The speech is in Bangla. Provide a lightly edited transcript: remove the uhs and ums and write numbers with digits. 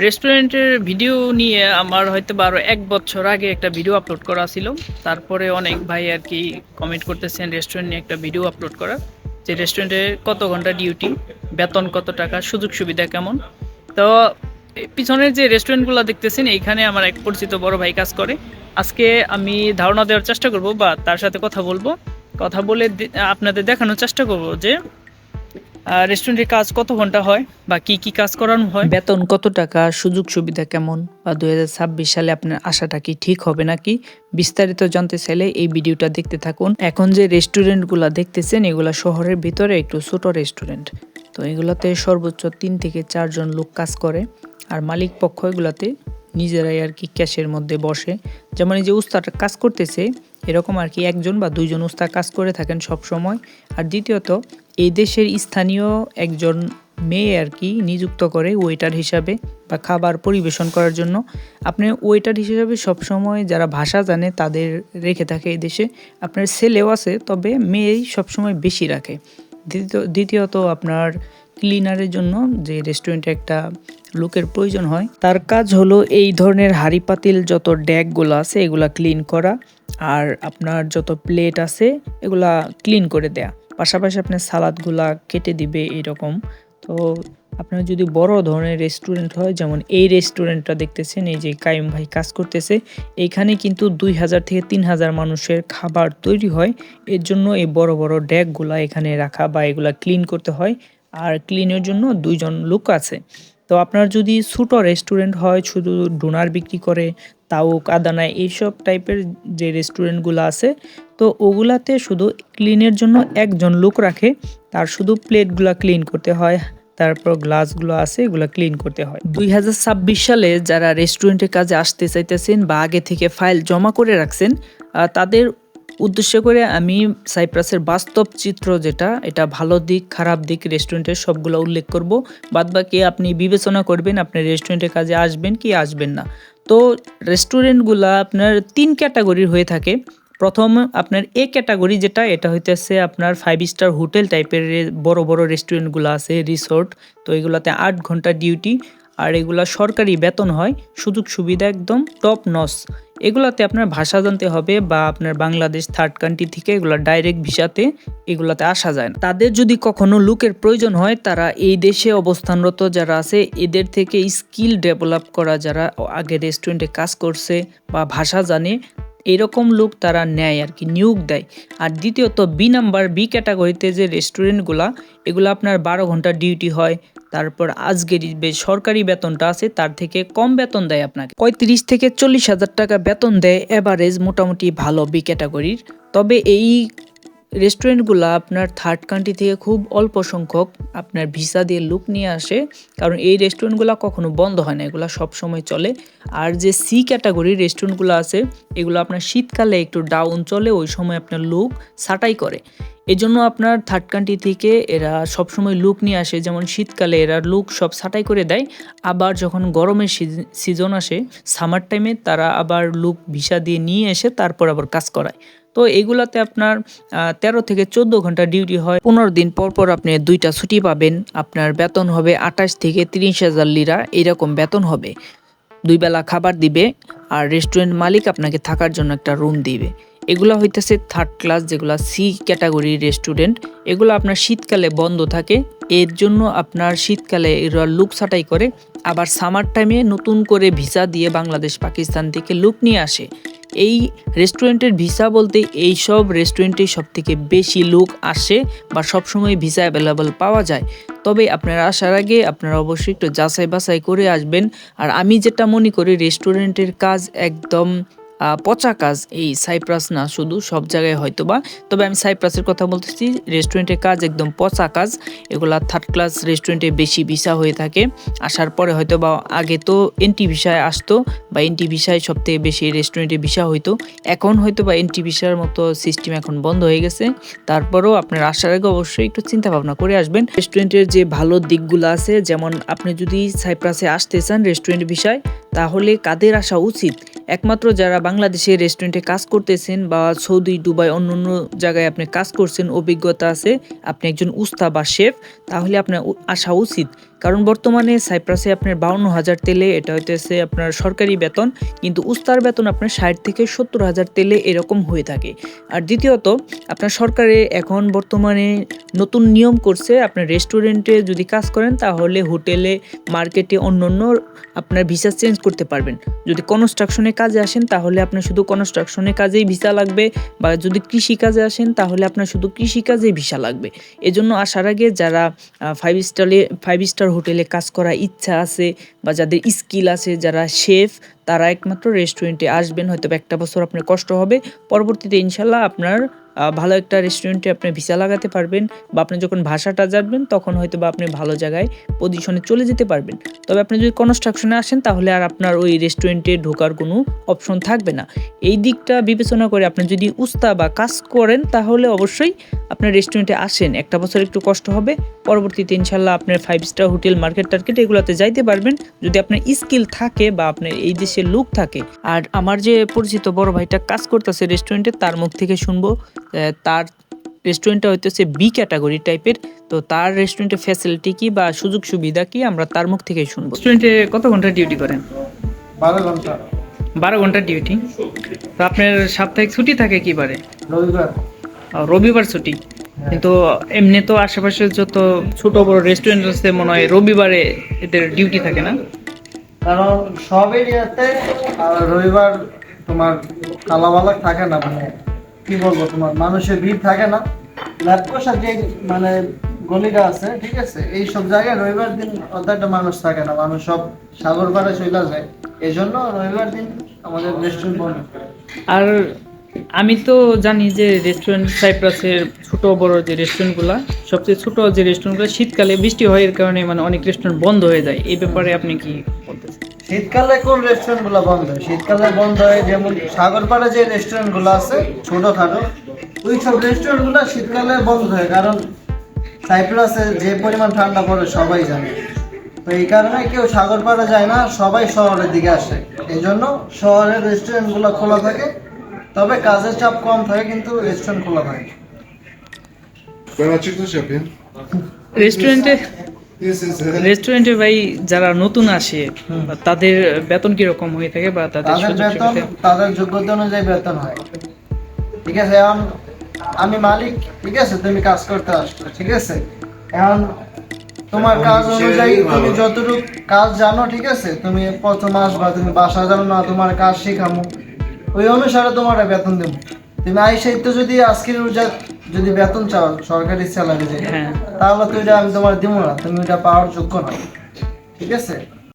রেস্টুরেন্টের ভিডিও নিয়ে আমার হয়তো আরও ১ বছর আগে একটা ভিডিও আপলোড করা ছিল। তারপরে অনেক ভাই আর কি কমেন্ট করতেছেন রেস্টুরেন্ট নিয়ে একটা ভিডিও আপলোড করা, যে রেস্টুরেন্টে কত ঘন্টা ডিউটি, বেতন কত টাকা, সুযোগ সুবিধা কেমন। তো পিছনের যে রেস্টুরেন্টগুলো দেখতেছেন এইখানে আমার এক পরিচিত বড় ভাই কাজ করে। আজকে আমি ধারণা দেওয়ার চেষ্টা করব বা তার সাথে কথা বলবো, কথা বলে আপনাদের দেখানোর চেষ্টা করব যে রেস্টুরেন্টের কাজ কত ঘন্টা হয় বা কি কি কাজ করানো হয়, বেতন কত টাকা, সুযোগ সুবিধা কেমন, বা ২০২৬ সালে আপনার আশাটা কি ঠিক হবে নাকি। বিস্তারিত জানতে চাইলে এই ভিডিওটা দেখতে থাকুন। এখন যে রেস্টুরেন্টগুলো দেখতেছেন এগুলা শহরের ভিতরে একটু ছোট রেস্টুরেন্ট। তো এগুলোতে সর্বোচ্চ ৩ থেকে ৪ জন লোক কাজ করে, আর মালিক পক্ষ এগুলাতে নিজেরাই আর কি ক্যাশের মধ্যে বসে। যেমন এই যে উস্তাদটা কাজ করতেছে এরকম আর কি ১ জন বা ২ জন উস্তাদ কাজ করে থাকেন সব সময়। আর দ্বিতীয়ত এই দেশের স্থানীয় একজন মেয়ে আর কি নিযুক্ত করে ওয়েটার হিসাবে বা খাবার পরিবেশন করার জন্য। আপনি ওয়েটার হিসাবে সবসময় যারা ভাষা জানে তাদের রেখে থাকে এই দেশে। আপনার ছেলেও আছে, তবে মেয়েই সবসময় বেশি রাখে। দ্বিতীয়ত আপনার ক্লিনারের জন্য যে রেস্টুরেন্টে একটা লোকের প্রয়োজন হয়, তার কাজ হলো এই ধরনের হাঁড়ি পাতিল যত ড্যাকগুলো আছে এগুলা ক্লিন করা, আর আপনার যত প্লেট আছে এগুলা ক্লিন করে দেয়া। পাশাপাশি আপনার সালাদগুলা কেটে দিবে এরকম। তো আপনার যদি বড় ধরনের রেস্টুরেন্ট হয়, যেমন এই রেস্টুরেন্টটা দেখতেছেন, এই যে কাইম ভাই কাজ করতেছে, এইখানে কিন্তু ২,০০০ থেকে ৩,০০০ মানুষের খাবার তৈরি হয়। এর জন্য এই বড় বড় ড্যাকগুলা এখানে রাখা বা এগুলা ক্লিন করতে হয়, আর ক্লিনের জন্য ২ জন লোক আছে। তো আপনার যদি ছোটো রেস্টুরেন্ট হয়, শুধু ডোনার বিক্রি করে, তাওক আদানা এইসব টাইপের যে রেস্টুরেন্টগুলো আছে, তো ওগুলাতে শুধু ক্লিনের জন্য ১ জন লোক রাখে, তার শুধু প্লেটগুলা ক্লিন করতে হয়, তারপর গ্লাসগুলো আছে এগুলো ক্লিন করতে হয়। ২০২৬ সালে যারা রেস্টুরেন্টের কাজে আসতে চাইতেছেন বা আগে থেকে ফাইল জমা করে রাখছেন, তাদের উদ্দেশ্য করে আমি সাইপ্রাসের বাস্তব চিত্র যেটা, এটা ভালো দিক খারাপ দিক রেস্টুরেন্টের সবগুলো উল্লেখ করব। বাদবাকি আপনি বিবেচনা করবেন আপনি রেস্টুরেন্টের কাজে আসবেন কি আসবেন না। তো রেস্টুরেন্টগুলা আপনার ৩ ক্যাটাগরির হয়ে থাকে। প্রথম আপনার এ ক্যাটাগরি যেটা, এটা হইতেছে আপনার 5 স্টার হোটেল টাইপের বড় বড় রেস্টুরেন্টগুলো আছে, রিসোর্ট। তো এগুলাতে ৮ ঘন্টা ডিউটি, আর এগুলা সরকারি বেতন হয়, সুযোগ সুবিধা একদম টপ নচ। এগুলাতে আপনার ভাষা জানতে হবে বা আপনার বাংলাদেশ থার্ড কান্ট্রি থেকে এগুলা ডাইরেক্ট ভিসাতে এগুলাতে আসা যায় না। তাদের যদি কখনো লোকের প্রয়োজন হয়, তারা এই দেশে অবস্থানরত যারা আছে এদের থেকে স্কিল ডেভেলপ করা, যারা আগে রেস্টুরেন্টে কাজ করছে বা ভাষা জানে, এরকম লোক তারা নেয় আর কি, নিয়োগ দেয়। আর দ্বিতীয়ত বি ক্যাটাগরিতে যে রেস্টুরেন্টগুলা, এগুলো আপনার ১২ ঘন্টা ডিউটি হয়, তারপর আজকের সরকারি বেতনটা আছে তার থেকে কম বেতন দেয় আপনাকে, ৩৫ থেকে ৪০,০০০ টাকা বেতন দেয় এভারেজ, মোটামুটি ভালো বি ক্যাটাগরির। তবে এই রেস্টুরেন্টগুলো আপনার থার্ড কান্ট্রি থেকে খুব অল্প সংখ্যক আপনার ভিসা দিয়ে লোক নিয়ে আসে, কারণ এই রেস্টুরেন্টগুলো কখনো বন্ধ হয় না, এগুলো সবসময় চলে। আর যে সি ক্যাটাগরির রেস্টুরেন্টগুলো আছে এগুলো আপনার শীতকালে একটু ডাউন চলে, ওই সময় আপনার লোক ছাঁটাই করে। এজন্য আপনার থার্ড কান্ট্রি থেকে এরা সবসময় লোক নিয়ে আসে, যেমন শীতকালে এরা লোক সব ছাঁটাই করে দেয়, আবার যখন গরমের সিজন আসে সামার টাইমে তারা আবার লোক ভিসা দিয়ে নিয়ে এসে তারপর আবার কাজ করায়। তো এইগুলাতে আপনার ১৩ থেকে ১৪ ঘন্টা ডিউটি হয়, ১৫ দিন পর পর আপনি ২টা ছুটি পাবেন, আপনার বেতন হবে ২৮ থেকে ৩০,০০০ লিরা এরকম বেতন হবে। ২ বেলা খাবার দিবে, আর রেস্টুরেন্ট মালিক আপনাকে থাকার জন্য একটা রুম দিবে। এগুলা হইতেছে থার্ড ক্লাস, যেগুলা সি ক্যাটাগরির রেস্টুরেন্ট। এগুলো আপনার শীতকালে বন্ধ থাকে, এর জন্য আপনার শীতকালে এরা লোক ছাঁটাই করে, আবার সামার টাইমে নতুন করে ভিসা দিয়ে বাংলাদেশ পাকিস্তান থেকে লোক নিয়ে আসে। এই রেস্টুরেন্টের ভিসা বলতে এই সব রেস্টুরেন্টে সব থেকে বেশি লোক আসে বা সবসময় ভিসা অ্যাভেলেবল পাওয়া যায়। তবে আপনারা আসার আগে আপনারা অবশ্যই একটু যাচাই বাছাই করে আসবেন। আর আমি যেটা মনে করি রেস্টুরেন্টের কাজ একদম পচা কাজ, এই সাইপ্রাস না শুধু সব জায়গায় হয়তোবা, তবে আমি সাইপ্রাসের কথা বলতেছি, রেস্টুরেন্টের কাজ একদম পচা কাজ। এগুলা থার্ড ক্লাস রেস্টুরেন্টে বেশি ভিসা হয়ে থাকে, আসার পরে হয়তোবা আগে তো এনটি ভিসায় আসতো বা এনটি ভিসায় সবথেকে বেশি রেস্টুরেন্টে ভিসা হইতো, এখন হয়তোবা এনটি ভিসার মতো সিস্টেম এখন বন্ধ হয়ে গেছে। তারপরেও আপনার আসার আগে অবশ্যই একটু চিন্তা ভাবনা করে আসবেন। রেস্টুরেন্টের যে ভালো দিকগুলো আছে, যেমন আপনি যদি সাইপ্রাসে আসতে চান রেস্টুরেন্ট ভিসায়, তাহলে কাদের আসা উচিত, একমাত্র যারা বাংলাদেশে রেস্টুরেন্টে কাজ করতেছেন বা সৌদি, দুবাই, অন্য জায়গায় আপনি কাজ করছেন, অভিজ্ঞতা আছে, আপনি একজন উস্তাদ বা শেফ, তাহলে আপনার আসা উচিত। কারণ বর্তমানে সাইপ্রাসে আপনার 52,000 তেলে এটা হইতেছে আপনার সরকারি বেতন, কিন্তু উস্তার বেতন আপনার 60 থেকে 70,000 তেলে এরকম হয়ে থাকে। আর দ্বিতীয়ত আপনার সরকারে এখন বর্তমানে নতুন নিয়ম করছে, আপনার রেস্টুরেন্টে যদি কাজ করেন তাহলে হোটেলে, মার্কেটে অন্য আপনার ভিসা চেঞ্জ করতে পারবেন। যদি কনস্ট্রাকশনে কাজে আসেন তাহলে আপনার শুধু কনস্ট্রাকশনে কাজেই ভিসা লাগবে, বা যদি কৃষি কাজে আসেন তাহলে আপনার শুধু কৃষি কাজেই ভিসা লাগবে। এজন্য আসার আগে যারা 5 স্টার হোটেলে কাজ করার ইচ্ছা আছে বা যাদের স্কিল আছে, যারা শেফ, তারা একমাত্র রেস্টুরেন্টে আসবেন। হয়তো একটা বছর আপনার কষ্ট হবে, পরবর্তীতে ইনশাল্লাহ আপনার ভালো একটা রেস্টুরেন্টে আপনি ভিসা লাগাতে পারবেন, বা আপনি যখন ভাষাটা জানবেন তখন হয়তো বা আপনি ভালো জায়গায় পজিশনে চলে যেতে পারবেন। তবে আপনি যদি কনস্ট্রাকশনে আসেন তাহলে আর আপনার ওই রেস্টুরেন্টে ঢোকার কোনো অপশন থাকবে না। এই দিকটা বিবেচনা করে আপনি যদি উস্তা বা কাজ করেন তাহলে অবশ্যই আপনার রেস্টুরেন্টে আসেন। একটা বছর একটু কষ্ট হবে, পরবর্তীতে ইনশাল্লাহ আপনার 5 স্টার হোটেল, মার্কেট টার্কেট এগুলোতে যাইতে পারবেন যদি আপনার স্কিল থাকে বা আপনার এই দেশের লোক থাকে। আর আমার যে পরিচিত বড় ভাইটা কাজ করতেছে রেস্টুরেন্টে, তার মুখ থেকে শুনবো তার রেস্টুরেন্টটা হইতেছে বি ক্যাটাগরি টাইপের, তো তার রেস্টুরেন্টের ফ্যাসিলিটি কি বা সুযোগ সুবিধা কি আমরা তার মুখ থেকেই শুনবো। রেস্টুরেন্টে কত ঘন্টা ডিউটি করেন? 12 ঘন্টা। 12 ঘন্টা ডিউটি। তো আপনার সাপ্তাহিক ছুটি থাকে কি বারে? রবিবার। রবিবার ছুটি। কিন্তু এমনি তো আশেপাশে যত ছোট বড় রেস্টুরেন্ট আছে মনে হয় রবিবারে এদের ডিউটি থাকে না? কারণ সব এরিয়াতে রবিবার তোমার কালাবালাক থাকে না, মানে কি বলবো, তোমার মানুষের ভিড় থাকে না। ল্যাপকোষা যে মানে গলিটা আছে, ঠিক আছে, এই সব জায়গায় রবিবার দিন অতটা মানুষ থাকে না, মানুষ সব সাগর পাড়ে চলে যায়। এই জন্য রবিবার দিন আমাদের রেস্টুরেন্ট বন্ধ। আর আমি তো জানি যে রেস্টুরেন্ট সাইপ্রাসের ছোট বড় যে রেস্টুরেন্টগুলো, সবচেয়ে ছোট যে রেস্টুরেন্টগুলো শীতকালে বৃষ্টি হয়, এর কারণে মানে অনেক রেস্টুরেন্ট বন্ধ হয়ে যায়। এই ব্যাপারে আপনি কি বলতেছেন? শীতকালে কোন রেস্টুরেন্ট গুলো বন্ধ হয়? শীতকালে বন্ধ হয় যেমন সাগরপাড়ে যে রেস্টুরেন্ট গুলো আছে ছোটখাটো, ওই সব রেস্টুরেন্ট গুলো শীতকালে বন্ধ হয়, কারণ সাইপ্রাসে যে পরিমাণ ঠান্ডা পড়ে সবাই জানে। তো এই কারণে কেউ সাগরপাড়ে যায় না, সবাই শহরের দিকে আসে। এই জন্য শহরের রেস্টুরেন্ট গুলো খোলা থাকে, তবে কাজের চাপ কম থাকে, কিন্তু রেস্টুরেন্ট খোলা থাকে। রেস্টুরেন্টে রেস্টুরেন্টে ভাই যারা নতুন আসে তাদের বেতন কিরকম হয়ে থাকে বা তাদের তাদের সুযোগ বেতন সুবিধা? তাদের যোগ্যতা অনুযায়ী বেতন হয়, ঠিক আছে। এখন আমি মালিক, ঠিক আছে, তুমি কাজ করতে আসছো, ঠিক আছে। এখন তোমার কাজ অনুযায়ী তুমি যতটুকু কাজ জানো, ঠিক আছে, তুমি প্রথম মাস বা তুমি বাসা জানো না, তোমার কাজ শিখামো, ওই অনুসারে তোমার বেতন দেবো। তুমি আইসাই তো যদি আজকের যদি বেতন চাও সরকারি স্যালারি যেটা, হ্যাঁ। তাহলে তো এটা আমি তোমার দিব না, তুমি ওটা পাওয়ার যোগ্য না, ঠিক আছে।